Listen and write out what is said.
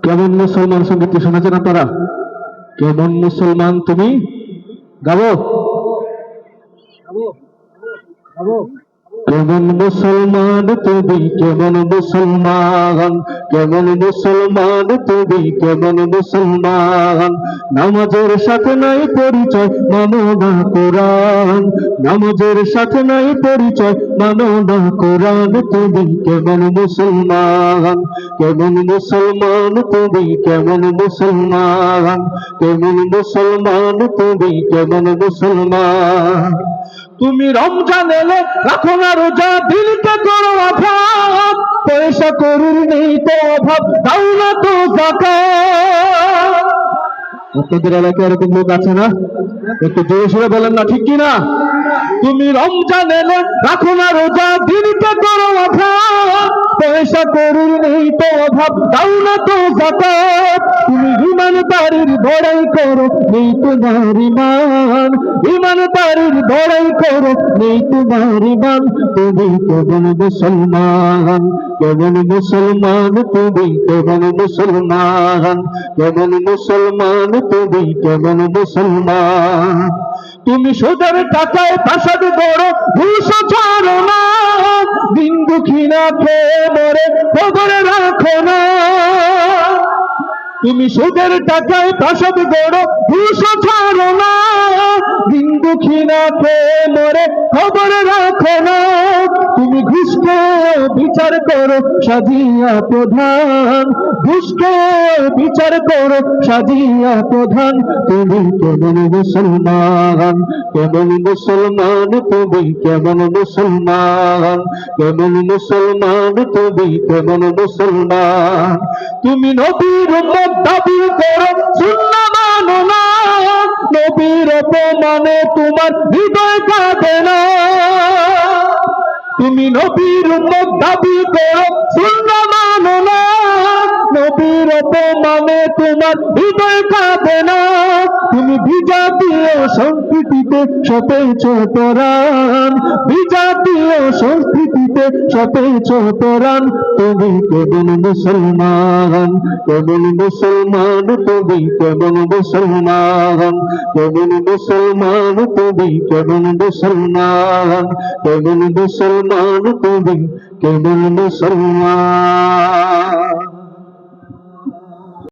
কেমন মুসলমান সঙ্গীতটি শুনেছেন আপনারা? কেমন মুসলমান তুমি, গাবো কেমন মুসলমান তুমি, কেমন মুসলমান, কেমন মুসলমান তুমি, কেমন মুসলমান। নামাজের সাথে নাই পরিচয়, মানো না কোরআন। নামাজের সাথে নাই পরিচয়, মানো না কোরআন। তুমি কেমন মুসলমান, কেমন মুসলমান তুমি, কেমন মুসলমান, কেমন মুসলমান তুমি, কেমন মুসলমান। তুমি রমজান এলে রাখো না রোজা, দিলকে করো আঘাত। পয়সা করির নেই তো অভাব, দাও না তো যাকাত। আপনাদের এলাকায় এরকম লোক আছে না? একটু জোরে সোরে বলেন না, ঠিক কিনা? তুমি রমজান এলে রাখো না রোজা, দিলকে করো আঘাত। পয়সা করির নেই তো অভাব, দাও না তো যাকাত। তুমি ইমানদারির বড়াই করো, নেই তোমার ইমান। ইমানদারির বড়াই করো, নেই তোমার ইমান। তুমি কেমন মুসলমান, কেমন মুসলমান তুমি, কেমন মুসলমান, কেমন মুসলমান তুমি, কেমন মুসলমান। তুমি সুদের টাকায় প্রাসাদ গড়ো, ঘুষ ছাড়ো না। দিন দুঃখী না খেয়ে মরে খবর রাখো না। তুমি সুদের টাকায় প্রাসাদ গড়ো, ঘুষ ছাড়ো না। দিন দুঃখী না খেয়ে মরে খবর রাখো না। তুমি ঘুষকে বিচার করো সাজিয়া প্রধান, ঘুষকে বিচার করো সাজিয়া প্রধান। তুমি কেমন মুসলমান, কেমন মুসলমান তুমি, কেমন মুসলমান, কেমন মুসলমান তুমি, কেমন মুসলমান। তুমি নবীর উম্মত দাবি করো, সুন্নাহ মানো না। নবীর অপমানে তোমার হৃদয় কাঁদে না। তুমি নবীর উম্মত দাবি করো, সুন্নাহ মানো না। নবীর অপমানে তোমার হৃদয় কাঁদে না। তুমি বিজাতীয় সংস্কৃতিতে সতেছ তোরান, বিজাতীয় সংস্কৃতিতে সতেছ তোরান। তুমি কেমন মুসলমান, কেমন মুসলমান তুমি, কেমন মুসলমান, কেমন মুসলমান তুমি, কেমন মুসলমান, কেমন মুসলমান তুমি, কেমন মুসলমান।